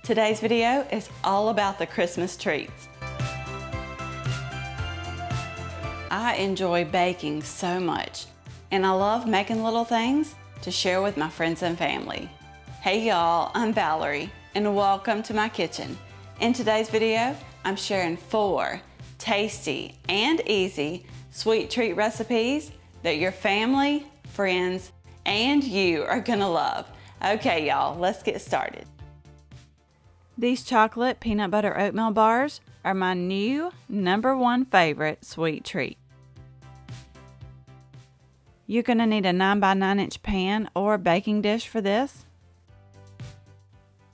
Today's video is all about the Christmas treats. I enjoy baking so much, and I love making little things to share with my friends and family. Hey y'all, I'm Valerie, and welcome to my kitchen. In today's video, I'm sharing 4 tasty and easy sweet treat recipes that your family, friends, and you are gonna love. Okay y'all, let's get started. These chocolate peanut butter oatmeal bars are my new #1 favorite sweet treat. You're gonna need a 9x9 inch pan or baking dish for this.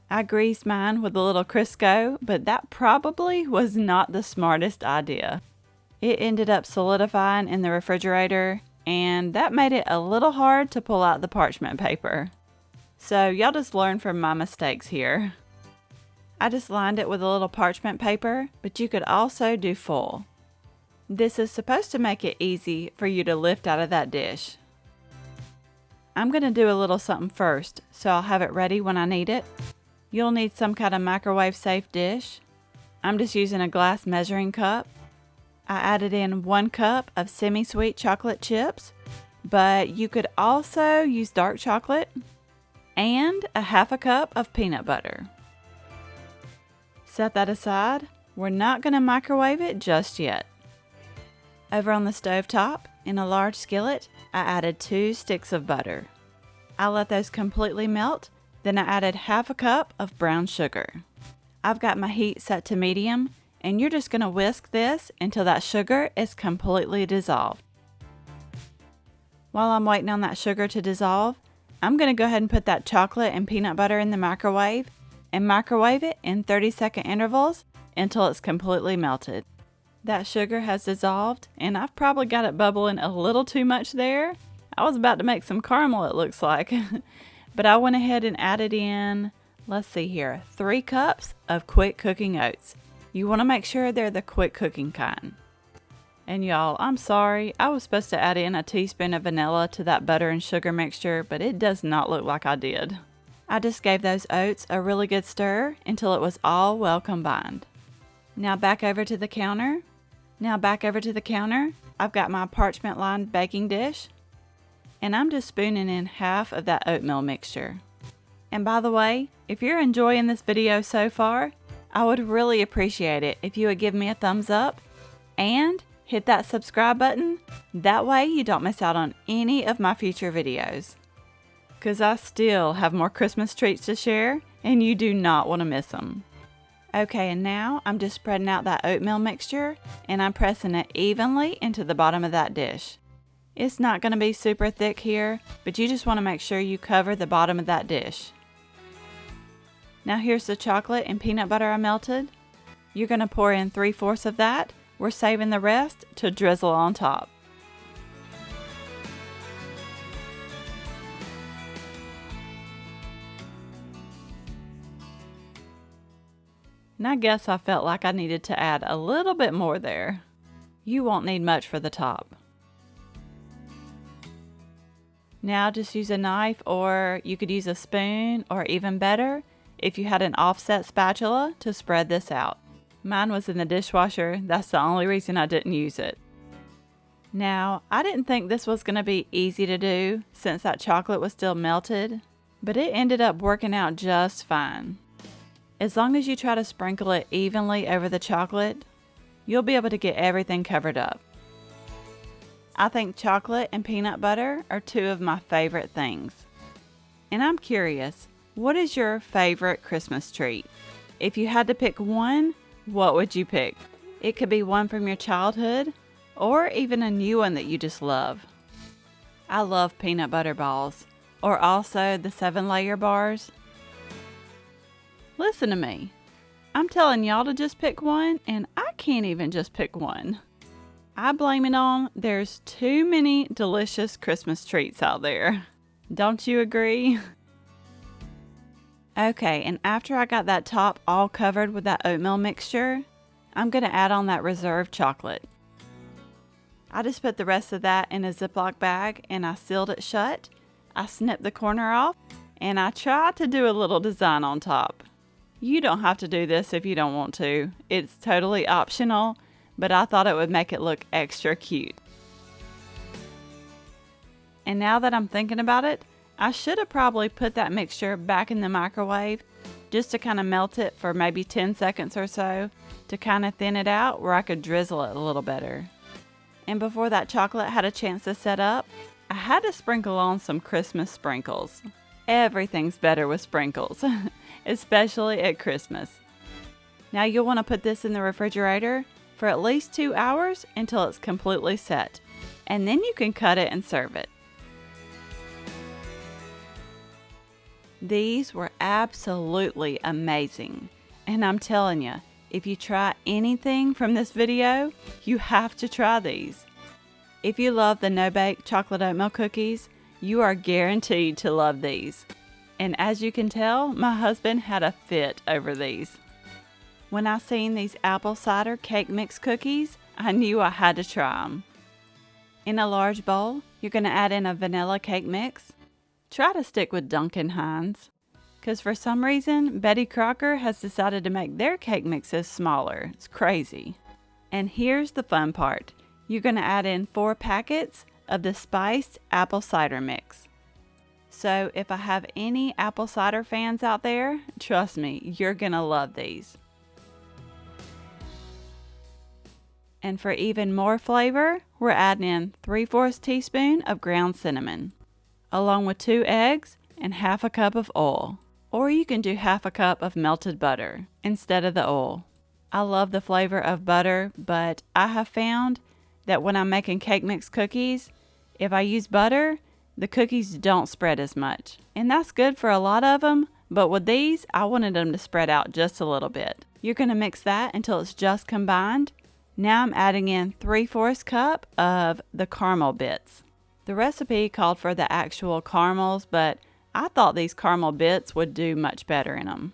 I greased mine with a little Crisco, but that probably was not the smartest idea. It ended up solidifying in the refrigerator, and that made it a little hard to pull out the parchment paper. So y'all just learn from my mistakes here. I just lined it with a little parchment paper, but you could also do full. This is supposed to make it easy for you to lift out of that dish. I'm going to do a little something first, so I'll have it ready when I need it. You'll need some kind of microwave safe dish. I'm just using a glass measuring cup. I added in 1 cup of semi-sweet chocolate chips, but you could also use dark chocolate, and a 1/2 cup of peanut butter. Set that aside. We're not going to microwave it just yet. Over on the stove top, in a large skillet, I added 2 sticks of butter. I let those completely melt, then I added 1/2 cup of brown sugar. I've got my heat set to medium, and you're just going to whisk this until that sugar is completely dissolved. While I'm waiting on that sugar to dissolve, I'm going to go ahead and put that chocolate and peanut butter in the microwave and microwave it in 30-second intervals until it's completely melted. That sugar has dissolved, and I've probably got it bubbling a little too much there. I was about to make some caramel, it looks like. But I went ahead and added in, let's see here, 3 cups of quick cooking oats. You want to make sure they're the quick cooking kind. And y'all, I'm sorry, I was supposed to add in a teaspoon of vanilla to that butter and sugar mixture, but it does not look like I did. I just gave those oats a really good stir until it was all well combined. Now back over to the counter. I've got my parchment lined baking dish, and I'm just spooning in 1/2 of that oatmeal mixture. And by the way, if you're enjoying this video so far, I would really appreciate it if you would give me a thumbs up and hit that subscribe button. That way you don't miss out on any of my future videos. Because I still have more Christmas treats to share, and you do not want to miss them. Okay, and now I'm just spreading out that oatmeal mixture, and I'm pressing it evenly into the bottom of that dish. It's not going to be super thick here, but you just want to make sure you cover the bottom of that dish. Now here's the chocolate and peanut butter I melted. You're going to pour in 3/4 of that. We're saving the rest to drizzle on top. And I guess I felt like I needed to add a little bit more there. You won't need much for the top. Now just use a knife, or you could use a spoon, or even better, if you had an offset spatula, to spread this out. Mine was in the dishwasher. That's the only reason I didn't use it. Now, I didn't think this was going to be easy to do since that chocolate was still melted, but it ended up working out just fine. As long as you try to sprinkle it evenly over the chocolate, you'll be able to get everything covered up. I think chocolate and peanut butter are 2 of my favorite things. And I'm curious, what is your favorite Christmas treat? If you had to pick one, what would you pick? It could be one from your childhood, or even a new one that you just love. I love peanut butter balls, or also the 7-layer bars. Listen to me. I'm telling y'all to just pick one, and I can't even just pick one. I blame it on there's too many delicious Christmas treats out there. Don't you agree? Okay, and after I got that top all covered with that oatmeal mixture, I'm going to add on that reserved chocolate. I just put the rest of that in a Ziploc bag and I sealed it shut. I snipped the corner off and I tried to do a little design on top. You don't have to do this if you don't want to. It's totally optional, but I thought it would make it look extra cute. And now that I'm thinking about it, I should have probably put that mixture back in the microwave just to kind of melt it for maybe 10 seconds or so to kind of thin it out where I could drizzle it a little better. And before that chocolate had a chance to set up, I had to sprinkle on some Christmas sprinkles. Everything's better with sprinkles, especially at Christmas. Now you'll want to put this in the refrigerator for at least 2 hours until it's completely set, and then you can cut it and serve it. These were absolutely amazing, and I'm telling you, if you try anything from this video, you have to try these. If you love the no-bake chocolate oatmeal cookies, you are guaranteed to love these. And as you can tell, my husband had a fit over these. When I seen these apple cider cake mix cookies, I knew I had to try them. In a large bowl, you're going to add in a vanilla cake mix. Try to stick with Duncan Hines, because for some reason, Betty Crocker has decided to make their cake mixes smaller. It's crazy. And here's the fun part. You're going to add in 4 packets of the spiced apple cider mix. So if I have any apple cider fans out there, trust me, you're going to love these. And for even more flavor, we're adding in 3/4 teaspoon of ground cinnamon, along with 2 eggs and half a cup of oil. Or you can do half a cup of melted butter instead of the oil. I love the flavor of butter, but I have found that when I'm making cake mix cookies, if I use butter, the cookies don't spread as much. And that's good for a lot of them, but with these, I wanted them to spread out just a little bit. You're going to mix that until it's just combined. Now I'm adding in 3/4 cup of the caramel bits. The recipe called for the actual caramels, but I thought these caramel bits would do much better in them.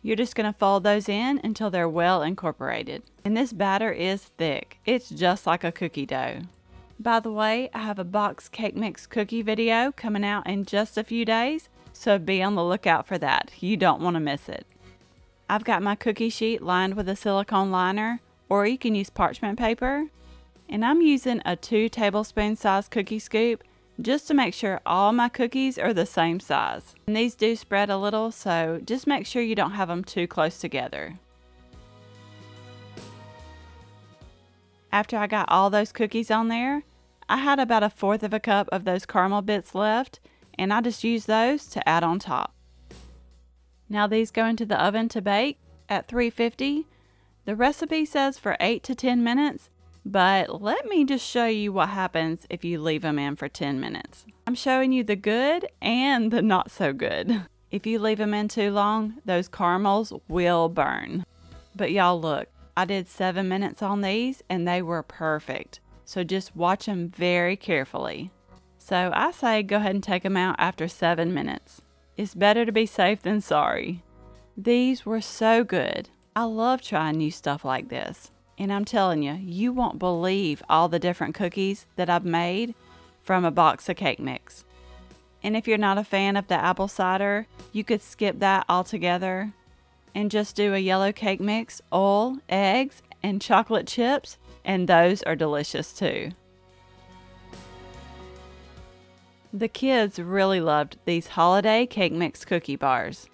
You're just going to fold those in until they're well incorporated. And this batter is thick. It's just like a cookie dough. By the way, I have a box cake mix cookie video coming out in just a few days, so be on the lookout for that. You don't want to miss it. I've got my cookie sheet lined with a silicone liner, or you can use parchment paper. And I'm using a 2 tablespoon size cookie scoop just to make sure all my cookies are the same size. And these do spread a little, so just make sure you don't have them too close together. After I got all those cookies on there, I had about 1/4 cup of those caramel bits left, and I just used those to add on top. Now these go into the oven to bake at 350. The recipe says for 8 to 10 minutes, but let me just show you what happens if you leave them in for 10 minutes. I'm showing you the good and the not so good. If you leave them in too long, those caramels will burn. But y'all look, I did 7 minutes on these and they were perfect. So just watch them very carefully. So I say go ahead and take them out after 7 minutes. It's better to be safe than sorry. These were so good. I love trying new stuff like this. And I'm telling you, you won't believe all the different cookies that I've made from a box of cake mix. And if you're not a fan of the apple cider, you could skip that altogether and just do a yellow cake mix, oil, eggs, and chocolate chips, and those are delicious too. The kids really loved these holiday cake mix cookie bars.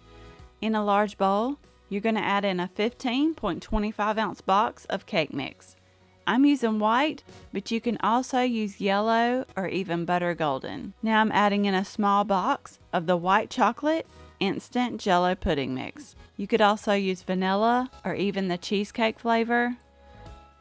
In a large bowl, you're going to add in a 15.25 ounce box of cake mix. I'm using white, but you can also use yellow or even butter golden. Now I'm adding in a small box of the white chocolate instant jello pudding mix. You could also use vanilla or even the cheesecake flavor.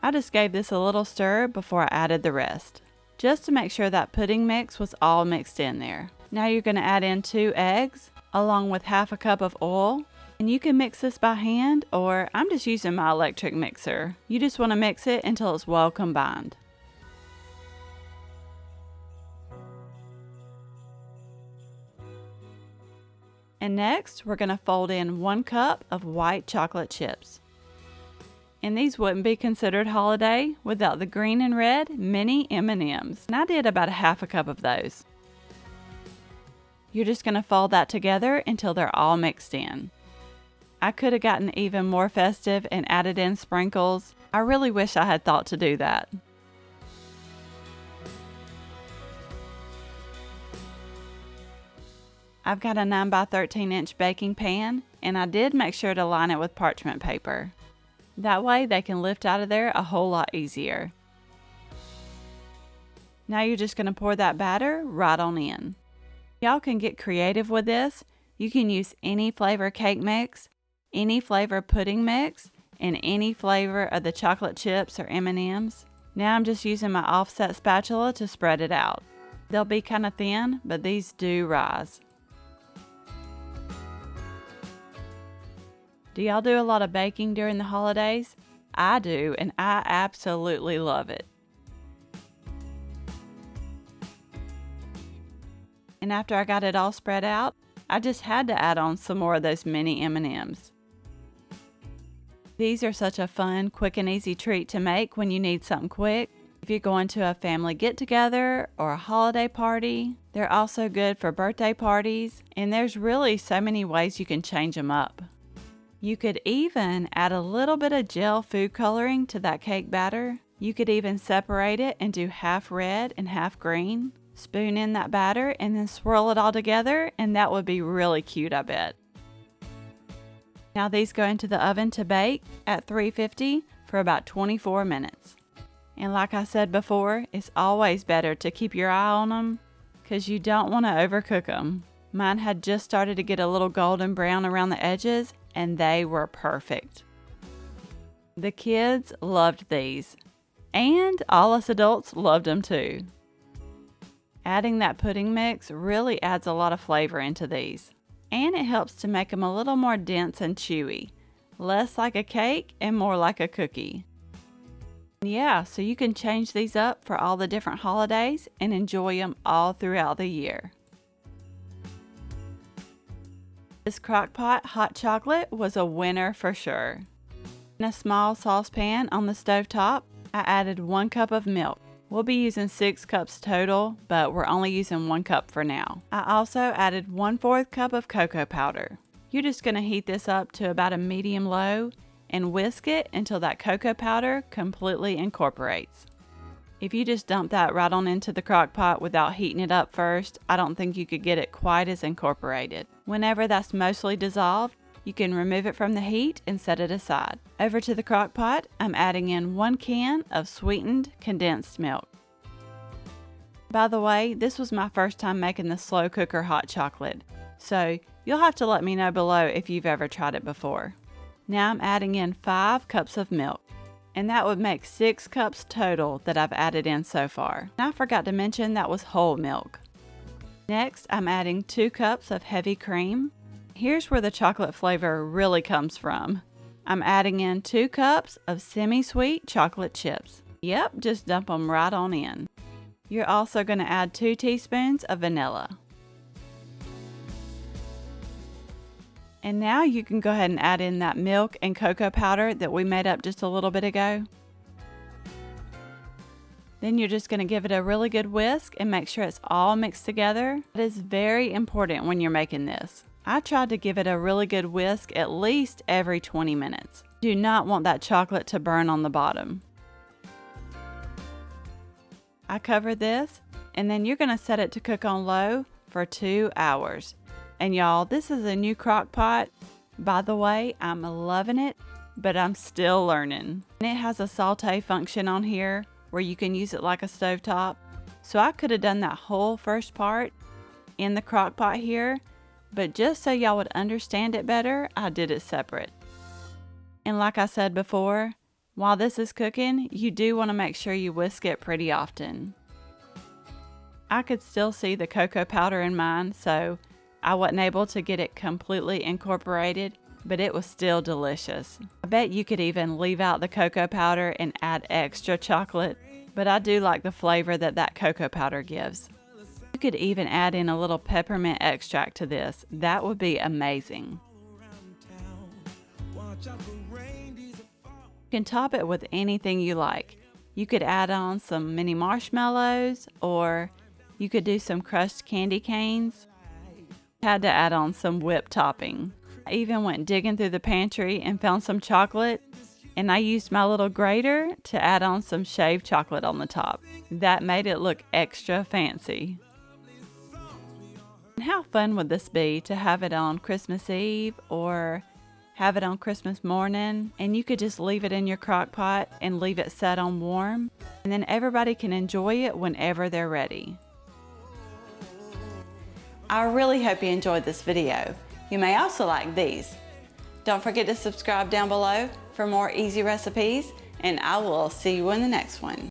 I just gave this a little stir before I added the rest, just to make sure that pudding mix was all mixed in there. Now you're going to add in 2 eggs along with half a cup of oil. And you can mix this by hand, or I'm just using my electric mixer. You just want to mix it until it's well combined. And next, we're going to fold in 1 cup of white chocolate chips. And these wouldn't be considered holiday without the green and red mini M&Ms. And I did about half a cup of those. You're just going to fold that together until they're all mixed in. I could have gotten even more festive and added in sprinkles. I really wish I had thought to do that. I've got a 9 by 13 inch baking pan, and I did make sure to line it with parchment paper. That way they can lift out of there a whole lot easier. Now you're just going to pour that batter right on in. Y'all can get creative with this. You can use any flavor cake mix, any flavor pudding mix, and any flavor of the chocolate chips or M&Ms. Now I'm just using my offset spatula to spread it out. They'll be kind of thin, but these do rise. Do y'all do a lot of baking during the holidays? I do, and I absolutely love it. And after I got it all spread out, I just had to add on some more of those mini M&Ms. These are such a fun, quick and easy treat to make when you need something quick. If you're going to a family get-together or a holiday party, they're also good for birthday parties, and there's really so many ways you can change them up. You could even add a little bit of gel food coloring to that cake batter. You could even separate it and do half red and half green. Spoon in that batter and then swirl it all together, and that would be really cute, I bet. Now these go into the oven to bake at 350 for about 24 minutes. And like I said before, it's always better to keep your eye on them because you don't want to overcook them. Mine had just started to get a little golden brown around the edges, and they were perfect. The kids loved these, and all us adults loved them too. Adding that pudding mix really adds a lot of flavor into these, and it helps to make them a little more dense and chewy, less like a cake and more like a cookie. Yeah, so you can change these up for all the different holidays and enjoy them all throughout the year. This Crockpot Hot Chocolate was a winner for sure. In a small saucepan on the stove top, I added 1 cup of milk. We'll be using 6 cups total, but we're only using 1 cup for now. I also added 1/4 cup of cocoa powder. You're just going to heat this up to about a medium low and whisk it until that cocoa powder completely incorporates. If you just dump that right on into the crock pot without heating it up first, I don't think you could get it quite as incorporated. Whenever that's mostly dissolved, you can remove it from the heat and set it aside. Over to the crock pot, I'm adding in 1 can of sweetened condensed milk. By the way, this was my first time making the slow cooker hot chocolate, so you'll have to let me know below if you've ever tried it before. Now I'm adding in 5 cups of milk, and that would make 6 cups total that I've added in so far. And I forgot to mention that was whole milk. Next, I'm adding 2 cups of heavy cream. Here's where the chocolate flavor really comes from. I'm adding in 2 cups of semi-sweet chocolate chips. Yep, just dump them right on in. You're also going to add 2 teaspoons of vanilla. And now you can go ahead and add in that milk and cocoa powder that we made up just a little bit ago. Then you're just going to give it a really good whisk and make sure it's all mixed together. It is very important when you're making this. I tried to give it a really good whisk at least every 20 minutes. You do not want that chocolate to burn on the bottom. I covered this, and then you're going to set it to cook on low for 2 hours. And y'all, this is a new crock pot. By the way, I'm loving it, but I'm still learning. And it has a saute function on here where you can use it like a stovetop. So I could have done that whole first part in the crock pot here, but just so y'all would understand it better, I did it separate. And like I said before, while this is cooking, you do want to make sure you whisk it pretty often. I could still see the cocoa powder in mine, so I wasn't able to get it completely incorporated, but it was still delicious. I bet you could even leave out the cocoa powder and add extra chocolate, but I do like the flavor that that cocoa powder gives. You could even add in a little peppermint extract to this. That would be amazing. You can top it with anything you like. You could add on some mini marshmallows, or you could do some crushed candy canes. Had to add on some whipped topping. I even went digging through the pantry and found some chocolate, and I used my little grater to add on some shaved chocolate on the top. That made it look extra fancy. And how fun would this be to have it on Christmas Eve or have it on Christmas morning, and you could just leave it in your crock pot and leave it set on warm, and then everybody can enjoy it whenever they're ready. I really hope you enjoyed this video. You may also like these. Don't forget to subscribe down below for more easy recipes, and I will see you in the next one.